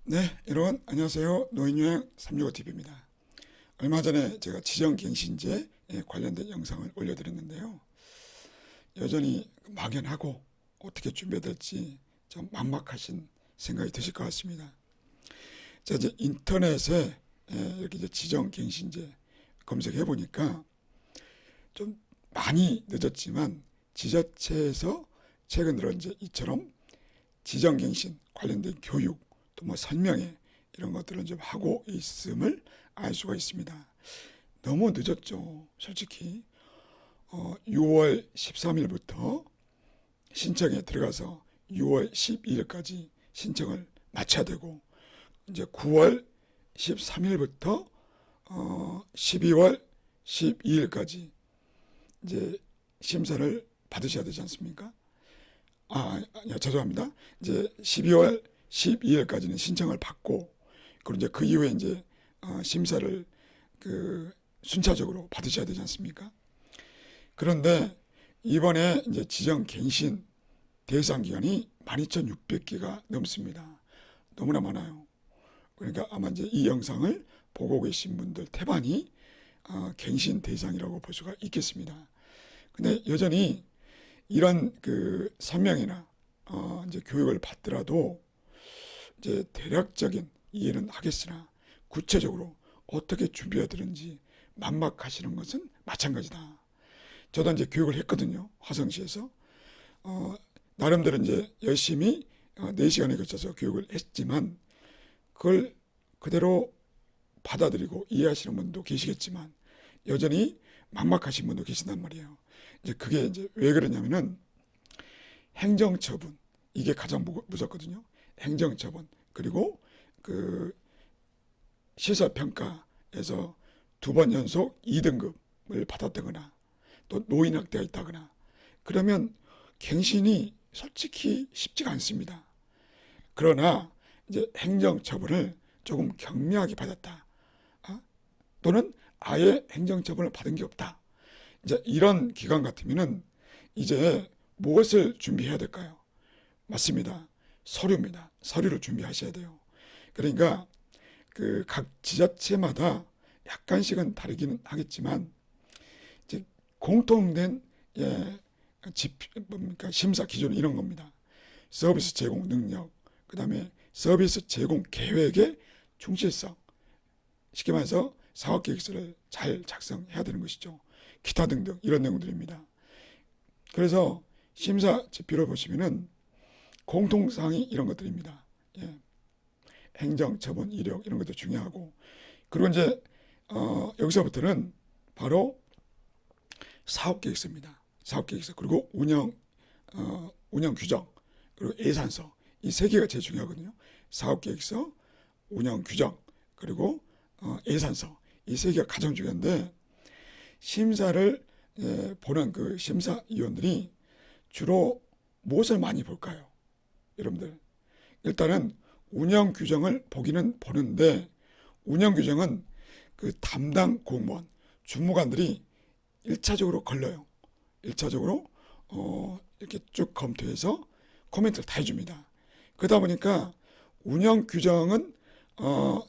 네, 여러분 안녕하세요. 노인여행 365TV입니다. 얼마 전에 제가 지정갱신제 관련된 영상을 올려드렸는데요. 여전히 막연하고 어떻게 준비해야 될지 좀 막막하신 생각이 드실 것 같습니다. 제가 이제 인터넷에 이렇게 이제 지정갱신제 검색해 보니까 좀 많이 늦었지만 지자체에서 최근 들어 이제 이처럼 지정갱신 관련된 교육 또 뭐 설명회 이런 것들을 좀 하고 있음을 알 수가 있습니다. 너무 늦었죠. 솔직히 6월 13일부터 신청에 들어가서 6월 12일까지 신청을 마쳐야 되고 이제 9월 13일부터 12월 12일까지 이제 심사를 받으셔야 되지 않습니까? 아니요, 죄송합니다. 이제 12월 12일까지는 신청을 받고, 그리고 이제 그 이후에 이제 심사를 순차적으로 받으셔야 되지 않습니까? 그런데 이번에 이제 지정갱신 대상 기간이 12,600개가 넘습니다. 너무나 많아요. 그러니까 아마 이제 이 영상을 보고 계신 분들 태반이 갱신 대상이라고 볼 수가 있겠습니다. 근데 여전히 이런 설명이나 이제 교육을 받더라도 이제 대략적인 이해는 하겠으나 구체적으로 어떻게 준비해야 되는지 막막하시는 것은 마찬가지다. 저도 이제 교육을 했거든요. 화성시에서. 나름대로 이제 열심히 4시간에 걸쳐서 교육을 했지만 그걸 그대로 받아들이고 이해하시는 분도 계시겠지만 여전히 막막하신 분도 계신단 말이에요. 이제 그게 이제 왜 그러냐면은 행정처분, 이게 가장 무섭거든요. 행정처분, 그리고 시설평가에서 2번 연속 2등급을 받았다거나 또 노인학대가 있다거나 그러면 갱신이 솔직히 쉽지가 않습니다. 그러나 이제 행정처분을 조금 경미하게 받았다. 또는 아예 행정처분을 받은 게 없다. 이제 이런 기간 같으면은 이제 무엇을 준비해야 될까요? 맞습니다. 서류입니다. 서류를 준비하셔야 돼요. 그러니까 각 지자체마다 약간씩은 다르기는 하겠지만 이제 공통된 뭡니까 심사 기준 이런 겁니다. 서비스 제공 능력, 그다음에 서비스 제공 계획의 충실성, 쉽게 말해서 사업계획서를 잘 작성해야 되는 것이죠. 기타 등등 이런 내용들입니다. 그래서 심사 지표를 보시면은 공통사항이 이런 것들입니다. 예. 행정, 처분, 이력 이런 것도 중요하고 그리고 이제 여기서부터는 바로 사업계획서입니다. 사업계획서 그리고 운영 규정 그리고 예산서 이 세 개가 제일 중요하거든요. 사업계획서, 운영 규정 그리고 예산서 이 세 개가 가장 중요한데 심사를 보는 그 심사위원들이 주로 무엇을 많이 볼까요? 여러분들 일단은 운영 규정을 보기는 보는데 운영 규정은 그 담당 공무원 주무관들이 1차적으로 걸러요. 1차적으로 이렇게 쭉 검토해서 코멘트를 다 해줍니다. 그러다 보니까 운영 규정은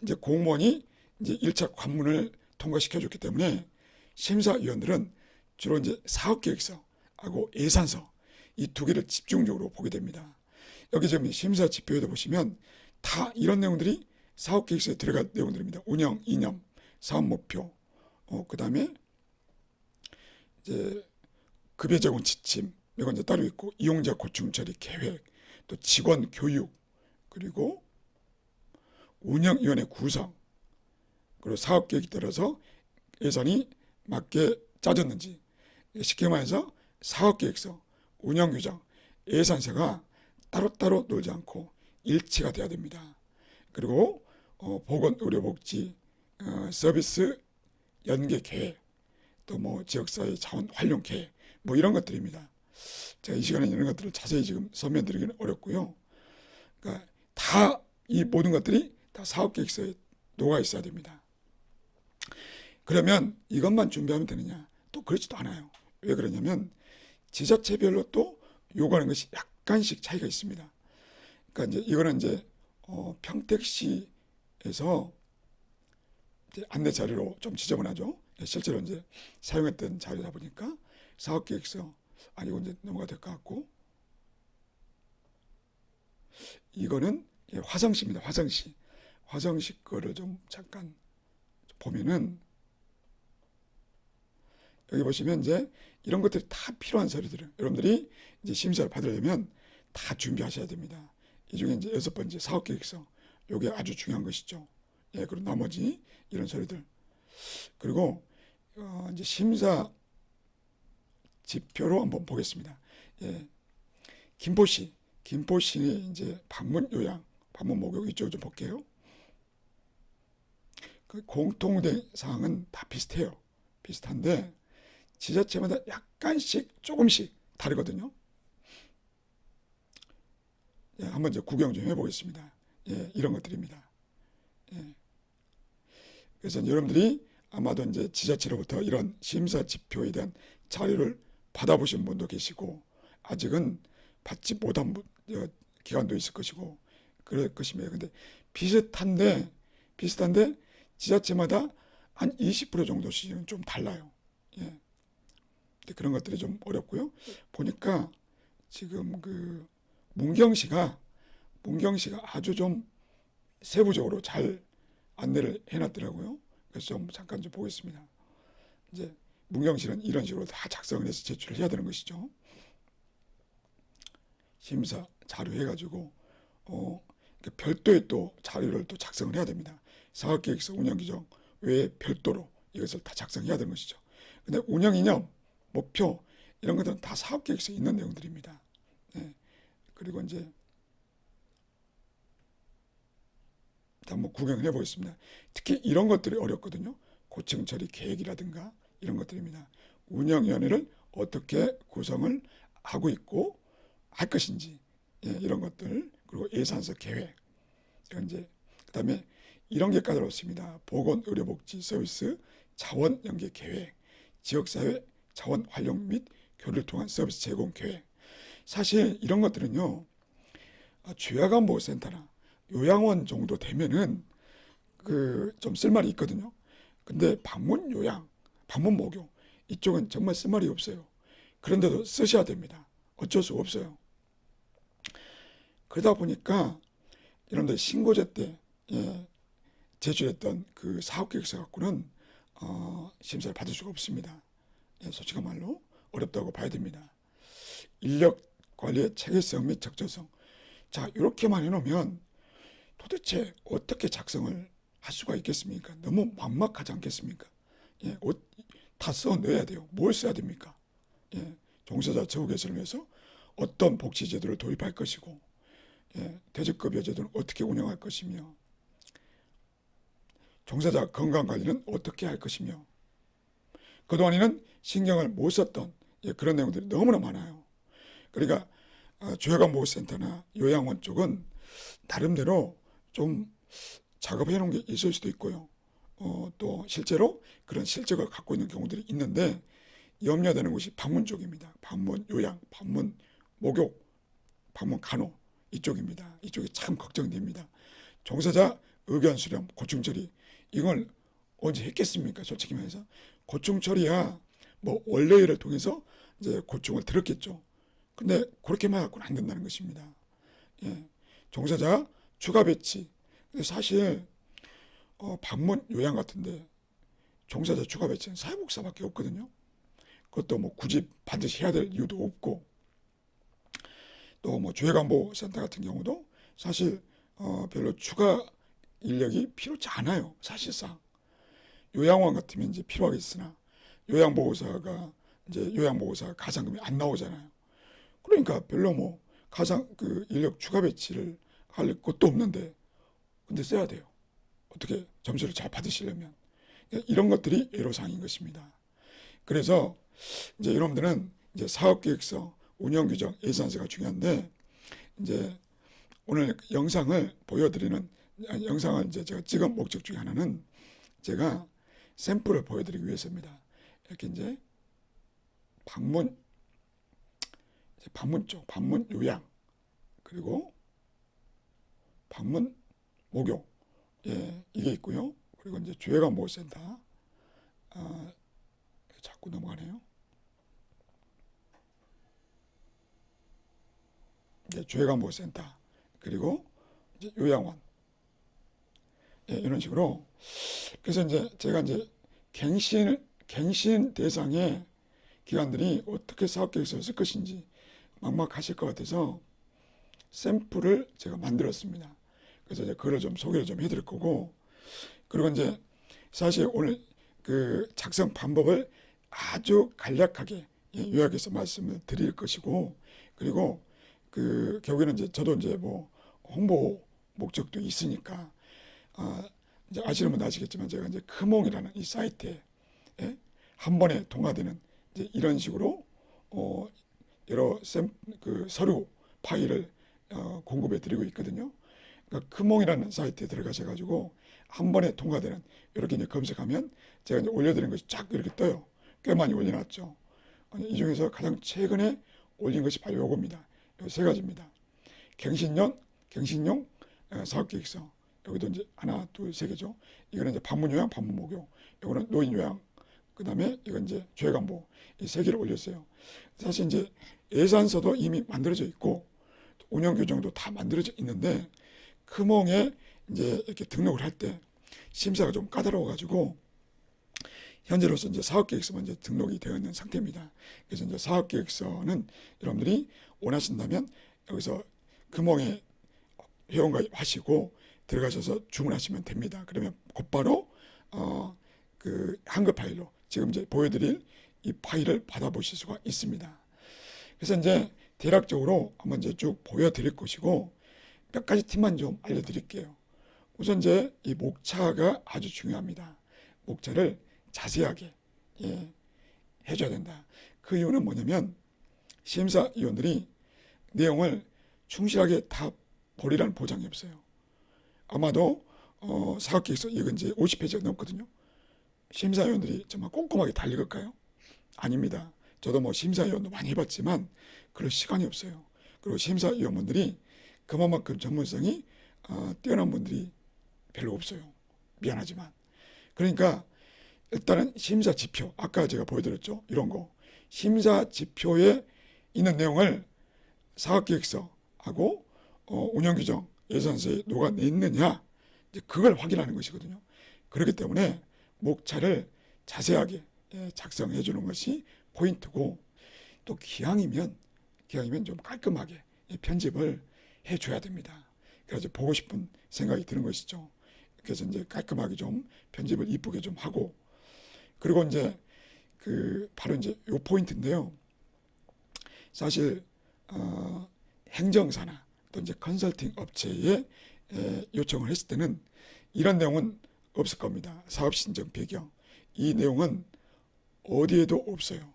이제 공무원이 이제 1차 관문을 통과시켜줬기 때문에 심사위원들은 주로 이제 사업계획서하고 예산서 이 두 개를 집중적으로 보게 됩니다. 여기 지금 심사 지표에도 보시면 다 이런 내용들이 사업계획서에 들어갈 내용들입니다. 운영, 이념, 사업목표, 그 다음에 이제 급여 제공 지침, 이건 이제 따로 있고, 이용자 고충 처리 계획, 또 직원 교육, 그리고 운영위원회 구성, 그리고 사업계획에 따라서 예산이 맞게 짜졌는지, 쉽게 말해서 사업계획서, 운영규정, 예산서가 따로따로 놀지 않고 일치가 돼야 됩니다. 그리고 보건의료복지 서비스 연계 계획, 또 뭐 지역사회 자원 활용 계획, 뭐 이런 것들입니다. 제가 이 시간에 이런 것들을 자세히 지금 설명드리기는 어렵고요. 그러니까 다 이 모든 것들이 다 사업계획서에 녹아 있어야 됩니다. 그러면 이것만 준비하면 되느냐? 또 그렇지도 않아요. 왜 그러냐면 지자체별로 또 요구하는 것이 약간씩 차이가 있습니다. 그러니까 이제 이거는 이제 평택시에서 이제 안내 자료로 좀 지저분하죠. 실제로 이제 사용했던 자료다 보니까 사업계획서, 이거 이제 넘어가 될 것 같고, 이거는 화성시입니다. 화성시 거를 좀 잠깐 보면은, 여기 보시면 이제 이런 것들이 다 필요한 서류들을 여러분들이 이제 심사를 받으려면 다 준비하셔야 됩니다. 이 중에 이제 6번째 사업계획서, 요게 아주 중요한 것이죠. 그리고 나머지 이런 서류들. 그리고 이제 심사 지표로 한번 보겠습니다. 김포시 이제 방문 요양, 방문 목욕 이쪽 좀 볼게요. 그 공통된 사항은 다 비슷한데 지자체마다 약간씩 조금씩 다르거든요. 한번 이제 구경 좀 해보겠습니다. 이런 것들입니다. 그래서 여러분들이 아마도 이제 지자체로부터 이런 심사 지표에 대한 자료를 받아보신 분도 계시고, 아직은 받지 못한 기관도 있을 것이고, 그럴 것입니다. 근데 비슷한데 지자체마다 한 20% 정도씩은 좀 달라요. 그런 것들이 좀 어렵고요. 보니까 지금 그 문경시가 아주 좀 세부적으로 잘 안내를 해놨더라고요. 그래서 좀 잠깐 좀 보겠습니다. 이제 문경시는 이런 식으로 다 작성을 해서 제출을 해야 되는 것이죠. 심사 자료 해가지고 별도의 또 자료를 또 작성을 해야 됩니다. 사업계획서, 운영규정 외에 별도로 이것을 다 작성해야 되는 것이죠. 근데 운영이념, 목표 이런 것들은 다 사업계획서에 있는 내용들입니다. 그리고 이제 한번 구경을 해보겠습니다. 특히 이런 것들이 어렵거든요. 고층 처리 계획이라든가 이런 것들입니다. 운영위원회를 어떻게 구성을 하고 있고 할 것인지, 이런 것들, 그리고 예산서 계획, 이제 그다음에 이런 게 까다롭습니다. 보건의료복지 서비스 자원 연계 계획, 지역사회 자원 활용 및 교류를 통한 서비스 제공 계획. 사실 이런 것들은요, 죄악안보센터나 요양원 정도 되면은 그 좀 쓸말이 있거든요. 근데 방문 요양, 방문 목욕 이쪽은 정말 쓸말이 없어요. 그런데도 쓰셔야 됩니다. 어쩔 수 없어요. 그러다 보니까 이런데 신고제 때 제출했던 그 사업계획서 갖고는 심사를 받을 수가 없습니다. 솔직한 말로 어렵다고 봐야 됩니다. 인력 관리의 체계성 및 적절성. 자, 이렇게만 해놓으면 도대체 어떻게 작성을 할 수가 있겠습니까? 너무 막막하지 않겠습니까? 다 써 넣어야 돼요. 뭘 써야 됩니까? 종사자 처우 개선을 위해서 어떤 복지제도를 도입할 것이고, 퇴직급여 제도는 어떻게 운영할 것이며, 종사자 건강관리는 어떻게 할 것이며, 그동안에는 신경을 못 썼던 그런 내용들이 너무나 많아요. 그러니까 조혈관보호센터나 요양원 쪽은 나름대로 좀 작업해 놓은 게 있을 수도 있고요. 또 실제로 그런 실적을 갖고 있는 경우들이 있는데, 염려되는 곳이 방문 쪽입니다. 방문 요양, 방문 목욕, 방문 간호 이쪽입니다. 이쪽이 참 걱정됩니다. 종사자 의견 수렴, 고충 처리 이걸 언제 했겠습니까? 솔직히 말해서 고충 처리야 뭐 원래를 통해서 이제 고충을 들었겠죠. 근데 그렇게만 갖고는 안 된다는 것입니다. 종사자 추가 배치. 근데 사실 방문 요양 같은데 종사자 추가 배치는 사회복지사밖에 없거든요. 그것도 뭐 굳이 반드시 해야 될 이유도 없고, 또 뭐 조혜관보센터 같은 경우도 사실 별로 추가 인력이 필요치 않아요. 사실상 요양원 같으면 이제 필요하겠으나 요양보호사가 이제 요양보호사 가상금이 안 나오잖아요. 그러니까 별로 뭐 가상 그 인력 추가 배치를 할 것도 없는데, 근데 써야 돼요. 어떻게 점수를 잘 받으시려면. 이런 것들이 애로사항인 것입니다. 그래서 이제 여러분들은 이제 사업계획서, 운영규정, 예산서가 중요한데, 이제 오늘 영상을 보여드리는, 영상을 이제 제가 찍은 목적 중에 하나는 제가 샘플을 보여드리기 위해서입니다. 이렇게 이제 방문 쪽, 방문 요양, 그리고 방문 모교, 이게 있고요. 그리고 이제 주회관보호센터, 자꾸 넘어가네요. 이제 주회관보호센터, 그리고 이제 요양원, 이런 식으로. 그래서 이제 제가 이제 갱신 대상의 기관들이 어떻게 사업계획서를 쓸 것인지 막막하실 것 같아서 샘플을 제가 만들었습니다. 그래서 이제 그걸 좀 소개를 좀 해드릴 거고, 그리고 이제 사실 오늘 그 작성 방법을 아주 간략하게 요약해서 말씀을 드릴 것이고, 그리고 그 결국에는 이제 저도 이제 뭐 홍보 목적도 있으니까 이제 아시는 분도 아시겠지만 제가 이제 크몽이라는 이 사이트에 한 번에 통과되는 이제 이런 식으로 여러 그 서류 파일을 공급해 드리고 있거든요. 그러니까 크몽이라는 사이트에 들어가셔가지고 한 번에 통과되는 이렇게 이제 검색하면 제가 이제 올려드린 것이 쫙 이렇게 떠요. 꽤 많이 올려놨죠. 이 중에서 가장 최근에 올린 것이 바로 요겁니다. 요 세 가지입니다. 갱신용 사업계획서. 여기도 이제 하나, 둘, 세 개죠. 이거는 이제 방문요양, 방문목요. 이거는 노인요양. 그 다음에 이건 이제 주회관보. 이 세 개를 올렸어요. 사실 이제 예산서도 이미 만들어져 있고 운영규정도 다 만들어져 있는데 크몽에 이제 이렇게 등록을 할 때 심사가 좀 까다로워가지고 현재로서 이제 사업계획서만 이제 등록이 되어 있는 상태입니다. 그래서 이제 사업계획서는 여러분들이 원하신다면 여기서 크몽에 회원가입하시고 들어가셔서 주문하시면 됩니다. 그러면 곧바로 그 한글 파일로 지금 이제 보여드릴 이 파일을 받아보실 수가 있습니다. 그래서 이제 대략적으로 한번 이제 쭉 보여드릴 것이고 몇 가지 팁만 좀 알려드릴게요. 우선 이제 이 목차가 아주 중요합니다. 목차를 자세하게 해줘야 된다. 그 이유는 뭐냐면 심사위원들이 내용을 충실하게 다 보리라는 보장이 없어요. 아마도 사업계획서 이건 이제 50페이지가 넘거든요. 심사위원들이 정말 꼼꼼하게 다 읽을까요? 아닙니다. 저도 뭐 심사위원도 많이 해봤지만 그럴 시간이 없어요. 그리고 심사위원분들이 그만큼 전문성이 뛰어난 분들이 별로 없어요. 미안하지만. 그러니까 일단은 심사 지표, 아까 제가 보여드렸죠. 이런 거. 심사 지표에 있는 내용을 사업계획서하고 운영규정, 예산서에 녹아내 있느냐, 이제 그걸 확인하는 것이거든요. 그렇기 때문에 목차를 자세하게 작성해 주는 것이 포인트고, 또 기왕이면 좀 깔끔하게 편집을 해줘야 됩니다. 그래서 보고 싶은 생각이 드는 것이죠. 그래서 이제 깔끔하게 좀 편집을 이쁘게 좀 하고, 그리고 이제 그 바로 이제 요 포인트인데요. 사실 행정사나 또 이제 컨설팅 업체에 요청을 했을 때는 이런 내용은 없을 겁니다. 사업신청 배경. 이 내용은 어디에도 없어요.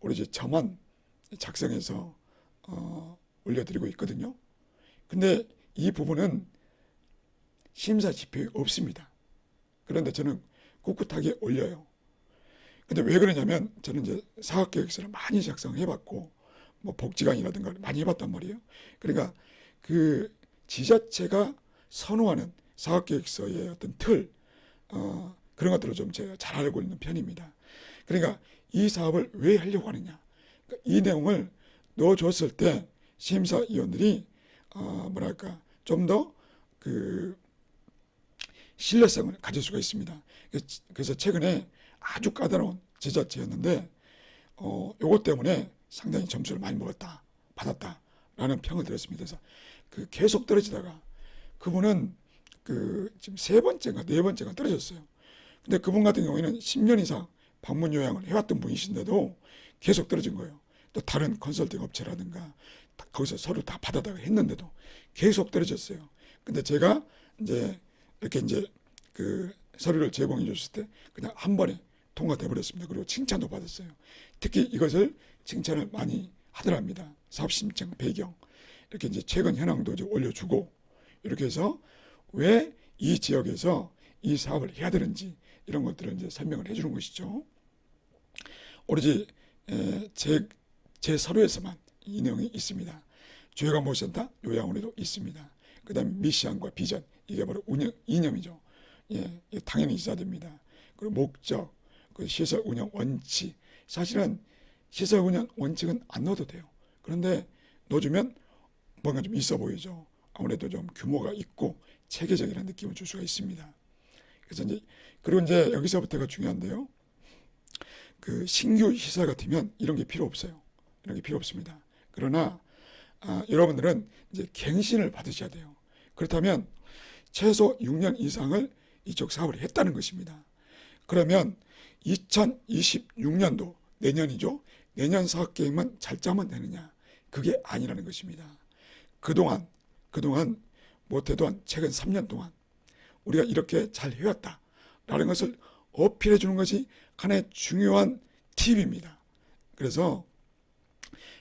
오로지 저만 작성해서 올려드리고 있거든요. 근데 이 부분은 심사 지표에 없습니다. 그런데 저는 꿋꿋하게 올려요. 근데 왜 그러냐면 저는 이제 사업계획서를 많이 작성해봤고 뭐 복지관이라든가 많이 해봤단 말이에요. 그러니까 그 지자체가 선호하는 사업계획서의 어떤 틀, 그런 것들을 좀 제가 잘 알고 있는 편입니다. 그러니까 이 사업을 왜 하려고 하느냐, 그러니까 이 내용을 넣어줬을 때 심사위원들이 뭐랄까 좀 더 그 신뢰성을 가질 수가 있습니다. 그래서 최근에 아주 까다로운 지자체였는데 요것 때문에 상당히 점수를 많이 받았다라는 평을 들었습니다. 그래서 그 계속 떨어지다가 그분은 그 지금 세 번째인가 네 번째가 떨어졌어요. 근데 그분 같은 경우에는 10년 이상 방문 요양을 해왔던 분이신데도 계속 떨어진 거예요. 또 다른 컨설팅 업체라든가 거기서 서류 다 받아다가 했는데도 계속 떨어졌어요. 근데 제가 이제 이렇게 이제 그 서류를 제공해 줬을 때 그냥 한 번에 통과돼 버렸습니다. 그리고 칭찬도 받았어요. 특히 이것을 칭찬을 많이 하더랍니다. 사업 신청 배경 이렇게 이제 최근 현황도 이제 올려주고 이렇게 해서 왜 이 지역에서 이 사업을 해야 되는지 이런 것들을 이제 설명을 해주는 것이죠. 오로지 제 서류에서만 이 내용이 있습니다. 주회관보호센터 요양원에도 있습니다. 그 다음에 미션과 비전 이게 바로 운영 이념이죠. 예, 이게 당연히 있어야 됩니다. 그리고 목적, 그 시설 운영 원칙. 사실은 시설 운영 원칙은 안 넣어도 돼요. 그런데 넣어주면 뭔가 좀 있어 보이죠. 아무래도 좀 규모가 있고 체계적이라는 느낌을 줄 수가 있습니다. 그래서 이제 그리고 이제 여기서부터가 중요한데요. 그 신규 시설 같으면 이런 게 필요 없어요. 이런 게 필요 없습니다. 그러나 여러분들은 이제 갱신을 받으셔야 돼요. 그렇다면 최소 6년 이상을 이쪽 사업을 했다는 것입니다. 그러면 2026년도 내년이죠. 내년 사업 계획만 잘 짜면 되느냐? 그게 아니라는 것입니다. 그동안 못해도 한 최근 3년 동안 우리가 이렇게 잘 해왔다라는 것을 어필해 주는 것이 하나의 중요한 팁입니다. 그래서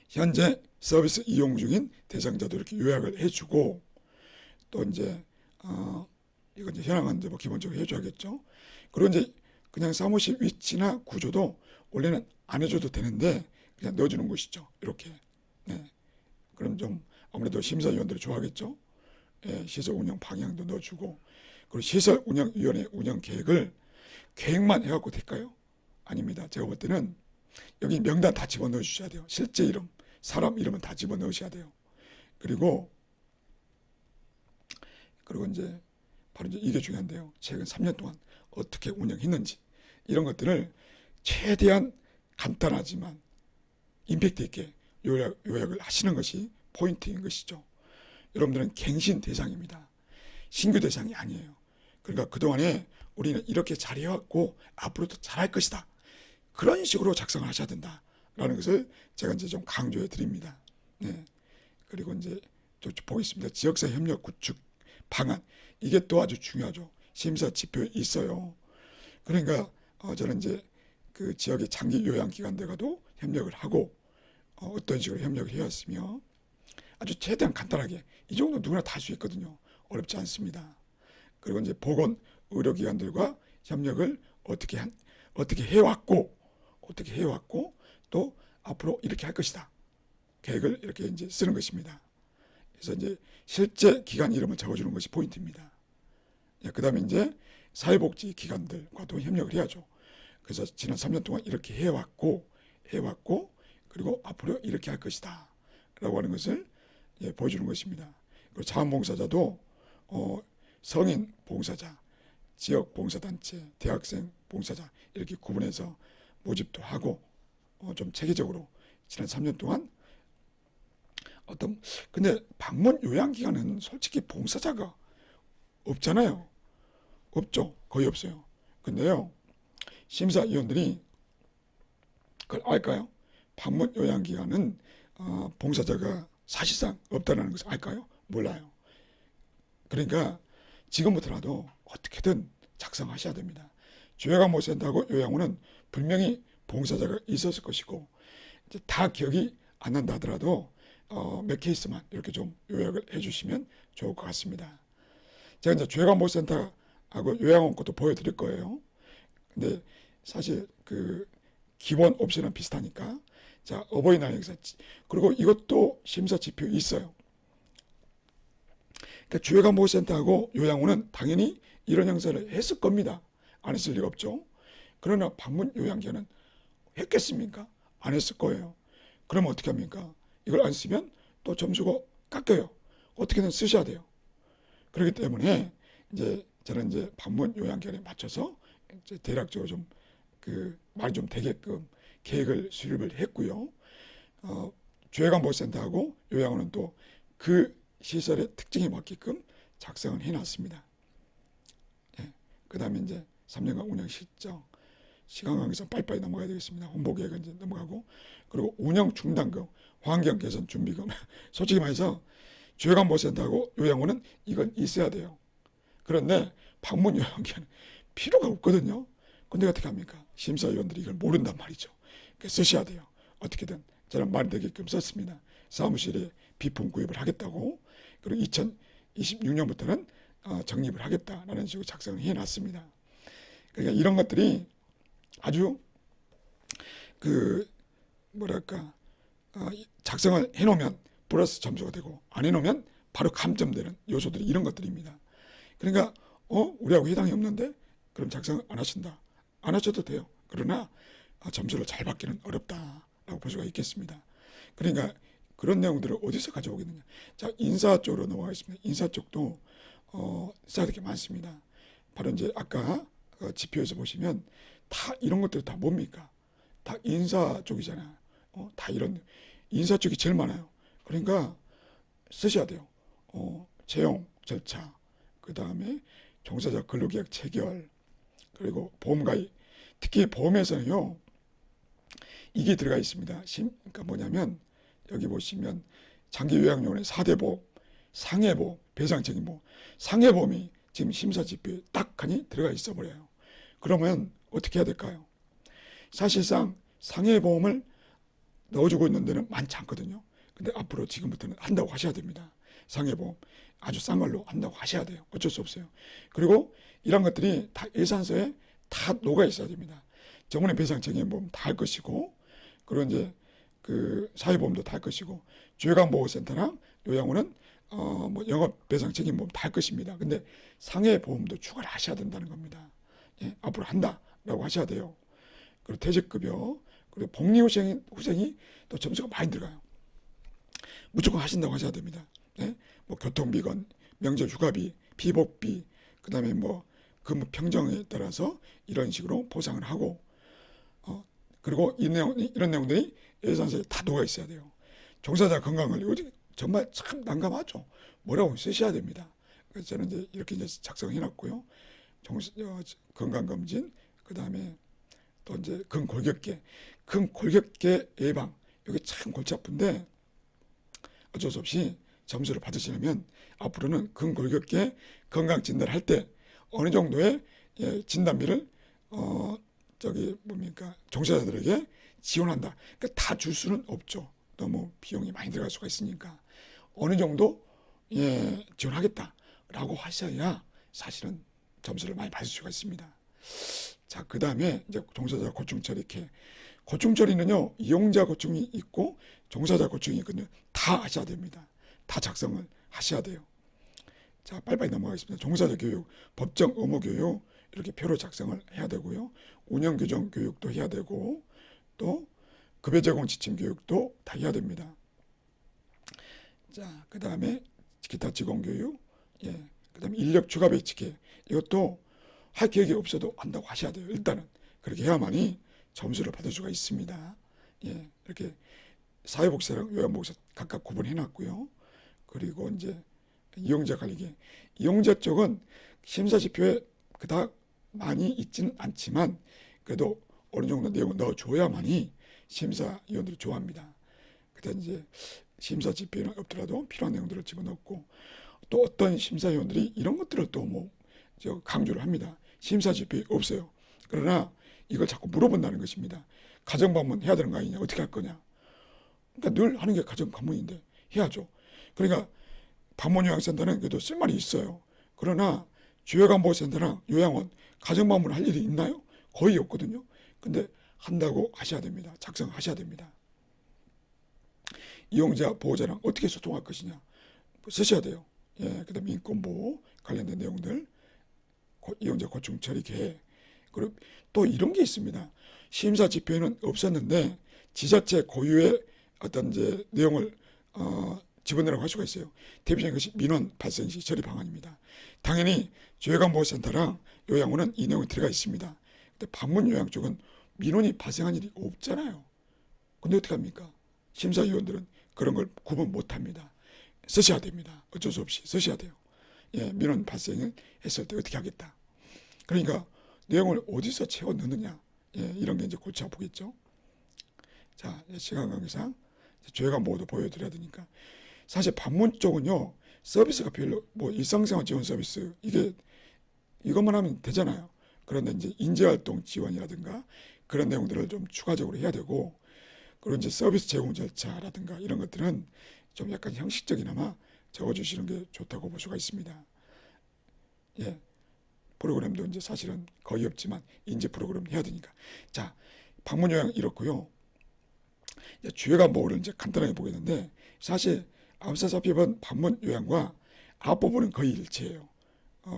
현재 서비스 이용 중인 대상자도 이렇게 요약을 해주고 또 이제 이건 이제 현황은 이제 뭐 기본적으로 해줘야겠죠. 그리고 이제 그냥 사무실 위치나 구조도 원래는 안 해줘도 되는데 그냥 넣어주는 것이죠. 이렇게. 네. 그럼 좀 아무래도 심사위원들이 좋아하겠죠. 예, 시설 운영 방향도 넣어주고 그리고 시설 운영위원회 운영 계획만 해갖고 될까요? 아닙니다. 제가 볼 때는 여기 명단 다 집어넣어 주셔야 돼요. 실제 이름, 사람 이름은 다 집어넣으셔야 돼요. 그리고 이제 바로 이제 이게 중요한데요. 최근 3년 동안 어떻게 운영했는지 이런 것들을 최대한 간단하지만 임팩트 있게 요약을 하시는 것이 포인트인 것이죠. 여러분들은 갱신 대상입니다. 신규 대상이 아니에요. 그러니까 그동안에 우리는 이렇게 잘해왔고 앞으로도 잘할 것이다. 그런 식으로 작성을 하셔야 된다라는 것을 제가 이제 좀 강조해 드립니다. 네. 그리고 이제 또 보겠습니다. 지역사 협력 구축 방안. 이게 또 아주 중요하죠. 심사 지표에 있어요. 그러니까 저는 이제 그 지역의 장기 요양 기관들과도 협력을 하고 어떤 식으로 협력을 해왔으며 아주 최대한 간단하게 이 정도 누구나 다 할 수 있거든요. 어렵지 않습니다. 그리고 이제 보건 의료기관들과 협력을 어떻게 해왔고 또 앞으로 이렇게 할 것이다. 계획을 이렇게 이제 쓰는 것입니다. 그래서 이제 실제 기관 이름을 적어주는 것이 포인트입니다. 그 다음에 이제 사회복지 기관들과도 협력을 해야죠. 그래서 지난 3년 동안 이렇게 해왔고 그리고 앞으로 이렇게 할 것이다. 라고 하는 것을 보여주는 것입니다. 그리고 자원봉사자도 성인 봉사자, 지역 봉사단체, 대학생 봉사자 이렇게 구분해서 모집도 하고 좀 체계적으로 지난 3년 동안 근데 방문 요양기관은 솔직히 봉사자가 없잖아요. 없죠. 거의 없어요. 근데요, 심사위원들이 그걸 알까요? 방문 요양기관은 봉사자가 사실상 없다는 것을 알까요? 몰라요. 그러니까 지금부터라도 어떻게든 작성하셔야 됩니다. 조약안보센터하고 요양원은 분명히 봉사자가 있었을 것이고 이제 다 기억이 안 난다 하더라도 몇 케이스만 이렇게 좀 요약을 해주시면 좋을 것 같습니다. 제가 이제 조약안보센터하고 요양원 것도 보여드릴 거예요. 근데 사실 그 기본 옵션은 비슷하니까 자 어버이날 행사 그리고 이것도 심사 지표 있어요. 그러니까 조약안보센터하고 요양원은 당연히 이런 행사를 했을 겁니다. 안 했을 리가 없죠. 그러나 방문 요양기관은 했겠습니까? 안 했을 거예요. 그러면 어떻게 합니까? 이걸 안 쓰면 또 점수가 깎여요. 어떻게든 쓰셔야 돼요. 그렇기 때문에 이제 저는 이제 방문 요양기관에 맞춰서 이제 대략적으로 좀 그 말이 좀 되게끔 계획을 수립을 했고요. 조약안보센터하고 요양원은 또 그 시설의 특징에 맞게끔 작성을 해놨습니다. 예. 그 다음에 이제 3년간 운영 실정, 시간 관계상 빨리빨리 넘어가야 되겠습니다. 홍보 계획은 이제 넘어가고, 그리고 운영 중단금, 환경 개선 준비금. 솔직히 말해서 조약안보센터하고 요양원은 이건 있어야 돼요. 그런데 방문 요양기관은 필요가 없거든요. 근데 어떻게 합니까? 심사위원들이 이걸 모른단 말이죠. 그러니까 쓰셔야 돼요. 어떻게든 저는 말이 되게끔 썼습니다. 사무실에 비품 구입을 하겠다고, 그리고 2026년부터는 적립을 하겠다라는 식으로 작성을 해놨습니다. 그러니까 이런 것들이 아주 작성을 해놓으면 플러스 점수가 되고 안 해놓으면 바로 감점되는 요소들이 이런 것들입니다. 그러니까 우리하고 해당이 없는데 그럼 작성 안 하신다. 안 하셔도 돼요. 그러나 점수를 잘 받기는 어렵다라고 볼 수가 있겠습니다. 그러니까 그런 내용들을 어디서 가져오겠느냐. 자, 인사 쪽으로 넘어가겠습니다. 인사 쪽도 써야 될 게 많습니다. 바로 이제 아까 지표에서 보시면 다 이런 것들이 다 뭡니까? 다 인사 쪽이잖아요. 다 이런 인사 쪽이 제일 많아요. 그러니까 쓰셔야 돼요. 채용 절차, 그 다음에 종사자 근로계약 체결, 그리고 보험가입. 특히 보험에서는요, 이게 들어가 있습니다. 그러니까 뭐냐면 여기 보시면 장기요양요원의 4대 보험, 상해보험, 배상책임보험, 상해보험이 지금 심사지표에 딱 하니 들어가 있어 버려요. 그러면 어떻게 해야 될까요? 사실상 상해보험을 넣어주고 있는 데는 많지 않거든요. 근데 앞으로 지금부터는 한다고 하셔야 됩니다. 상해보험 아주 싼 걸로 한다고 하셔야 돼요. 어쩔 수 없어요. 그리고 이런 것들이 다 예산서에 다 녹아 있어야 됩니다. 정원의 배상책임보험 다 할 것이고, 그리고 이제 그 사회보험도 다 할 것이고, 주요강보호센터랑 요양원은 뭐 영업 배상 책임보험 다 할 것입니다. 근데 상해보험도 추가를 하셔야 된다는 겁니다. 예, 앞으로 한다라고 하셔야 돼요. 그리고 퇴직급여, 그리고 복리후생이 또 점수가 많이 들어가요. 무조건 하신다고 하셔야 됩니다. 예? 뭐 교통비건, 명절 휴가비, 비복비, 그 다음에 뭐 근무 평정에 따라서 이런 식으로 보상을 하고, 그리고 이런 내용들이 예산서에 다 녹아 있어야 돼요. 종사자 건강관리, 정말 참 난감하죠. 뭐라고 쓰셔야 됩니다. 그래서 저는 이제 이렇게 이제 작성해놨고요. 건강검진, 그 다음에 또 이제 근골격계 예방. 여기 참 골치 아픈데 어쩔 수 없이 점수를 받으시려면 앞으로는 근골격계 건강진단을 할 때 어느 정도의 진단비를 종사자들에게 지원한다. 그러니까 다 줄 수는 없죠. 너무 비용이 많이 들어갈 수가 있으니까 어느 정도 지원하겠다라고 하셔야 사실은 점수를 많이 받을 수가 있습니다. 자, 그 다음에 이제 종사자 고충 처리 이렇게 고충 처리는요, 이용자 고충이 있고 종사자 고충이 있거든요. 다 하셔야 됩니다. 다 작성을 하셔야 돼요. 자, 빨리빨리 넘어가겠습니다. 종사자 교육, 법정 의무 교육 이렇게 표로 작성을 해야 되고요. 운영 규정 교육도 해야 되고, 또 급여 제공 지침 교육도 다 해야 됩니다. 자, 그 다음에 기타 직원 교육, 그 다음에 인력 추가 배치 계획, 이것도 할 계획이 없어도 한다고 하셔야 돼요. 일단은 그렇게 해야만이 점수를 받을 수가 있습니다. 이렇게 사회복지사랑 요양복지사 각각 구분해놨고요. 그리고 이제 이용자 관리 계획, 이용자 쪽은 심사지표에 그닥 많이 있지는 않지만 그래도 어느 정도 내용을 넣어줘야만이 심사위원들이 좋아합니다. 그다음 이제 심사지표에는 없더라도 필요한 내용들을 집어넣고, 또 어떤 심사위원들이 이런 것들을 또 강조를 합니다. 심사지표에 없어요. 그러나 이걸 자꾸 물어본다는 것입니다. 가정방문 해야 되는 거 아니냐? 어떻게 할 거냐? 그러니까 늘 하는 게 가정방문인데 해야죠. 그러니까 방문요양센터는 그래도 쓸말이 있어요. 그러나 주요간보센터랑 요양원 가정방문 할 일이 있나요? 거의 없거든요. 근데 한다고 하셔야 됩니다. 작성하셔야 됩니다. 이용자 보호자랑 어떻게 소통할 것이냐 쓰셔야 돼요. 그다음에 인권보호 관련된 내용들, 이용자 고충 처리 계획, 그리고 또 이런 게 있습니다. 심사 지표에는 없었는데 지자체 고유의 어떤 이제 내용을 집어넣으라고 할 수가 있어요. 대표적인 것이 민원 발생 시 처리 방안입니다. 당연히 주요간보호센터랑 요양원은 이 내용이 들어가 있습니다. 근데 방문요양 쪽은 민원이 발생한 일이 없잖아요. 근데 어떻게 합니까? 심사위원들은 그런 걸 구분 못합니다. 쓰셔야 됩니다. 어쩔 수 없이 쓰셔야 돼요. 민원 발생을 했을 때 어떻게 하겠다. 그러니까 내용을 어디서 채워 넣느냐, 이런 게 이제 골치 아프겠죠. 자, 시간 관계상 주요간보호도 보여드려야 되니까, 사실 방문 쪽은요 서비스가 별로 일상생활 지원 서비스 이것만 하면 되잖아요. 그런데 이제 인재활동 지원이라든가 그런 내용들을 좀 추가적으로 해야 되고, 그리고 이제 서비스 제공 절차라든가 이런 것들은 좀 약간 형식적이나마 적어주시는 게 좋다고 볼 수가 있습니다. 프로그램도 이제 사실은 거의 없지만 인재 프로그램 해야 되니까. 자, 방문 요양 이렇고요. 주요간보호를 이제 간단하게 보겠는데, 사실 앞서 살펴본 방문 요양과 앞부분은 거의 일치해요.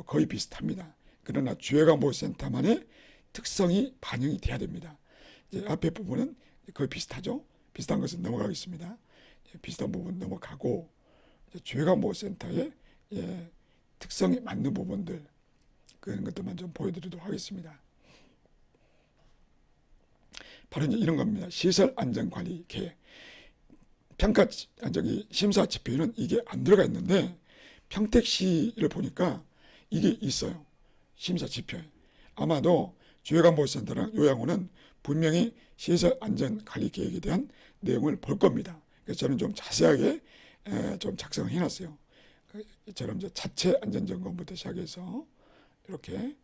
거의 비슷합니다. 그러나 주요관보센터만의 특성이 반영이 돼야 됩니다. 이제 앞에 부분은 거의 비슷하죠. 비슷한 것은 넘어가겠습니다. 비슷한 부분 넘어가고 주요관보센터의 특성이 맞는 부분들 그런 것들만 좀 보여드리도록 하겠습니다. 바로 이제 이런 겁니다. 시설 안전관리 계획. 평가 심사 지표에는 이게 안 들어가 있는데 평택시를 보니까 이게 있어요. 심사 지표에. 아마도 주요관보센터랑 요양원은 분명히 시설 안전관리 계획에 대한 내용을 볼 겁니다. 그래서 저는 좀 자세하게 좀 작성을 해놨어요. 이처럼 이제 자체 안전점검부터 시작해서 이렇게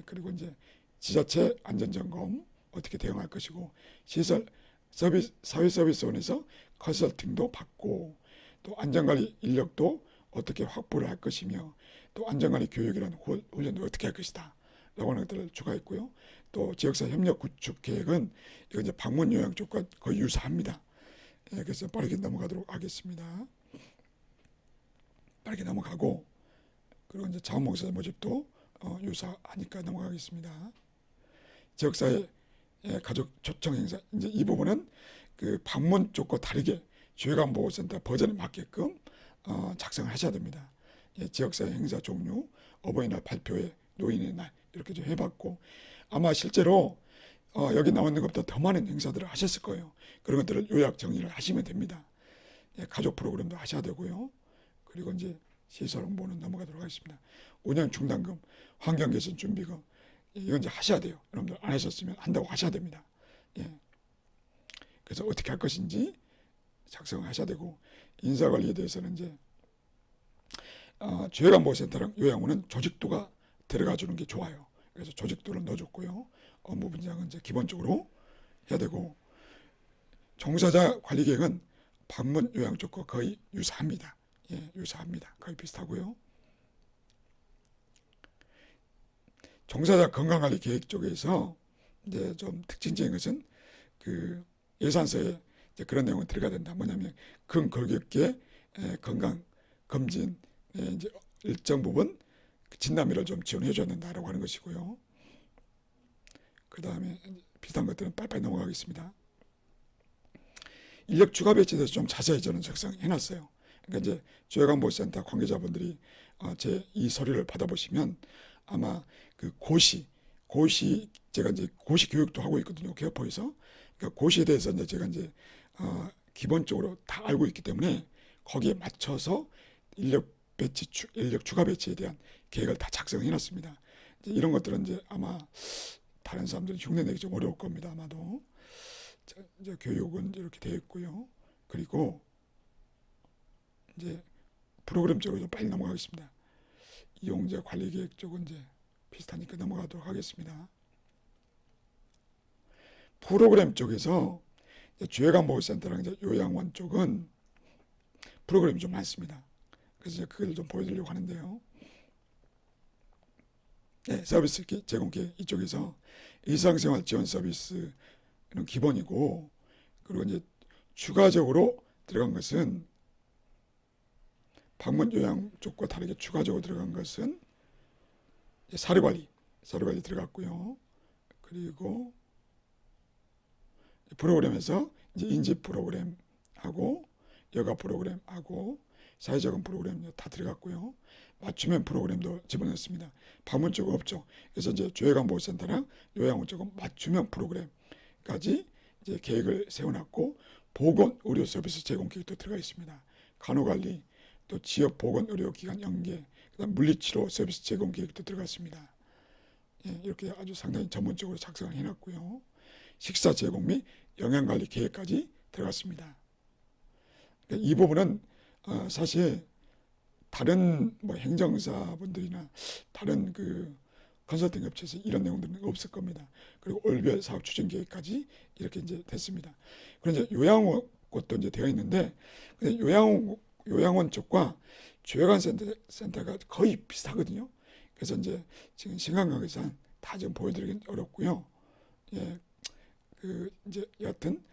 그리고 이제 지자체 안전점검 어떻게 대응할 것이고 시설 서비스 사회 서비스원에서 컨설팅도 받고 또 안전관리 인력도 어떻게 확보를 할 것이며 또 안전관리 교육이라는 훈련도 어떻게 할 것이다 라고 하는 것들을 추가했고요. 또 지역사 협력 구축 계획은 이거 이제 방문 요양 쪽과 거의 유사합니다. 그래서 빠르게 넘어가도록 하겠습니다. 빠르게 넘어가고 그리고 이제 자원봉사 모집도 유사하니까 넘어가겠습니다. 지역사회 가족 초청 행사 이제 이 부분은 그 방문 쪽과 다르게 주요관보센터 버전에 맞게끔 작성을 하셔야 됩니다. 지역사회 행사 종류, 어버이날 발표회, 노인의 날 이렇게 좀 해봤고 아마 실제로 여기 나와 있는 것보다 더 많은 행사들을 하셨을 거예요. 그런 것들을 요약 정리를 하시면 됩니다. 가족 프로그램도 하셔야 되고요. 그리고 이제 시설 홍보는 넘어가도록 하겠습니다. 운영 중단금, 환경 개선 준비금 이건 이제 하셔야 돼요. 여러분들 안 하셨으면 한다고 하셔야 됩니다. 그래서 어떻게 할 것인지 작성을 하셔야 되고 인사관리에 대해서는 이제 주요관보센터랑 요양원은 조직도가 들어가 주는 게 좋아요. 그래서 조직도를 넣어줬고요. 업무 분장은 이제 기본적으로 해야 되고 종사자 관리 계획은 방문 요양 쪽과 거의 유사합니다. 유사합니다. 거의 비슷하고요. 종사자 건강관리 계획 쪽에서 이제 좀 특징적인 것은 그 예산서에 이제 그런 내용이 들어가야 된다. 뭐냐면 근골격계 건강 검진 이제 일정 부분 진단비를 좀 지원해 줘야 된다라고 하는 것이고요. 그 다음에 비슷한 것들은 빨리빨리 넘어가겠습니다. 인력 추가 배치에 대해서 좀 자세히 저는 작성해 놨어요. 그러니까 이제 주요관보센터 관계자분들이 제 이 서류를 받아보시면 아마 그 고시 제가 이제 고시 교육도 하고 있거든요. 개업부에서. 그러니까 고시에 대해서 이제 제가 이제 기본적으로 다 알고 있기 때문에 거기에 맞춰서 인력 추가 배치에 대한 계획을 다 작성해 놨습니다. 이런 것들은 이제 아마 다른 사람들이 흉내내기 좀 어려울 겁니다. 아마도. 자, 이제 교육은 이렇게 되어 있고요. 그리고 이제 프로그램 쪽으로 좀 빨리 넘어가겠습니다. 이용자 관리 계획 쪽은 이제 비슷하니까 넘어가도록 하겠습니다. 프로그램 쪽에서 주요관보센터랑 이제 요양원 쪽은 프로그램이 좀 많습니다. 그래서 그걸 좀 보여드리려고 하는데요. 서비스 제공 계획 이쪽에서 일상생활 지원 서비스는 기본이고 그리고 이제 추가적으로 들어간 것은 방문 요양 쪽과 다르게 추가적으로 들어간 것은 사료관리 들어갔고요. 그리고 프로그램에서 이제 인지 프로그램하고 여가 프로그램하고 사회적인 프로그램 다 들어갔고요. 맞춤형 프로그램도 집어넣었습니다. 방문 쪽은 없죠. 그래서 이제 주요관보센터랑 요양원 쪽은 맞춤형 프로그램까지 이제 계획을 세워놨고 보건 의료 서비스 제공 계획도 들어가 있습니다. 간호관리 또 지역 보건 의료기관 연계 그다음 물리치료 서비스 제공 계획도 들어갔습니다. 이렇게 아주 상당히 전문적으로 작성을 해놨고요. 식사 제공 및 영양관리 계획까지 들어갔습니다. 그러니까 이 부분은 사실 다른 뭐 행정사분들이나 다른 그 컨설팅 업체에서 이런 내용들은 없을 겁니다. 그리고 월별 사업 추진 계획까지 이렇게 이제 됐습니다. 그런데 이제 요양원 것도 이제 되어 있는데 요양원 쪽과 주요관센터가 거의 비슷하거든요. 그래서 이제 지금 시간 관계상 다 지금 보여드리긴 어렵고요. 그 이제 여하튼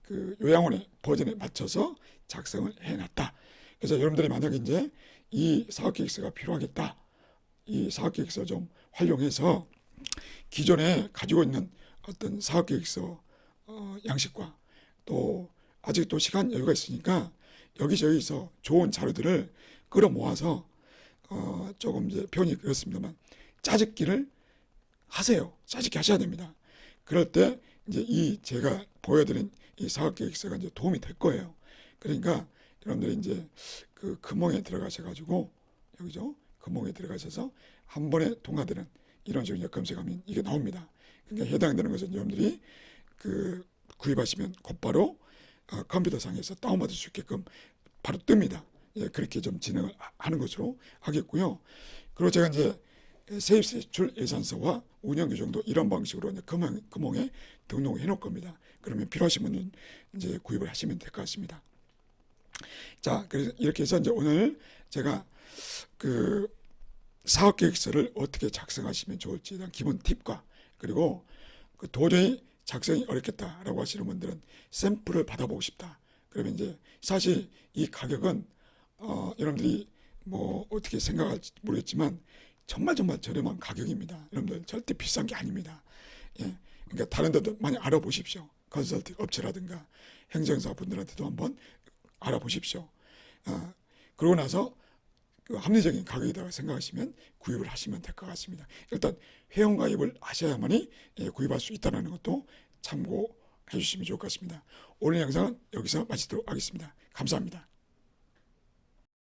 그 요양원의 버전에 맞춰서 작성을 해놨다. 그래서 여러분들이 만약에 이제 이 사업계획서가 필요하겠다. 이 사업계획서 좀 활용해서 기존에 가지고 있는 어떤 사업계획서 양식과 또 아직 또 시간 여유가 있으니까 여기저기서 좋은 자료들을 끌어모아서 조금 이제 표현이 그렇습니다만 짜집기를 하세요. 짜집기 하셔야 됩니다. 그럴 때 이제 이 제가 보여드린 이 사업계획서가 이제 도움이 될 거예요. 그러니까 여러분들이 이제 그 금홍에 들어가셔가지고 여기죠. 금홍에 들어가셔서 한 번에 통과되는 이런 식으로 검색하면 이게 나옵니다. 그러니까 해당되는 것은 여러분들이 그 구입하시면 곧바로 컴퓨터 상에서 다운받을 수 있게끔 바로 뜹니다. 예, 그렇게 좀 진행을 하는 것으로 하겠고요. 그리고 제가 이제 세입세 출 예산서와 운영규정도 이런 방식으로 이제 금홍에 등록해 놓을 겁니다. 그러면 필요하신 분은 이제 구입을 하시면 될 것 같습니다. 자, 그래서 이렇게 해서 이제 오늘 제가 그 사업계획서를 어떻게 작성하시면 좋을지에 대한 기본 팁과 그리고 그 도저히 작성이 어렵겠다라고 하시는 분들은 샘플을 받아보고 싶다. 그러면 이제 사실 이 가격은 여러분들이 뭐 어떻게 생각할지 모르겠지만 정말 저렴한 가격입니다. 여러분들 절대 비싼 게 아닙니다. 예, 그러니까 다른 데도 많이 알아보십시오. 컨설팅 업체라든가 행정사 분들한테도 한번 알아보십시오. 그러고 나서 그 합리적인 가격이라고 생각하시면 구입을 하시면 될 것 같습니다. 일단 회원 가입을 하셔야만이 구입할 수 있다는 것도 참고해 주시면 좋을 것 같습니다. 오늘 영상은 여기서 마치도록 하겠습니다. 감사합니다.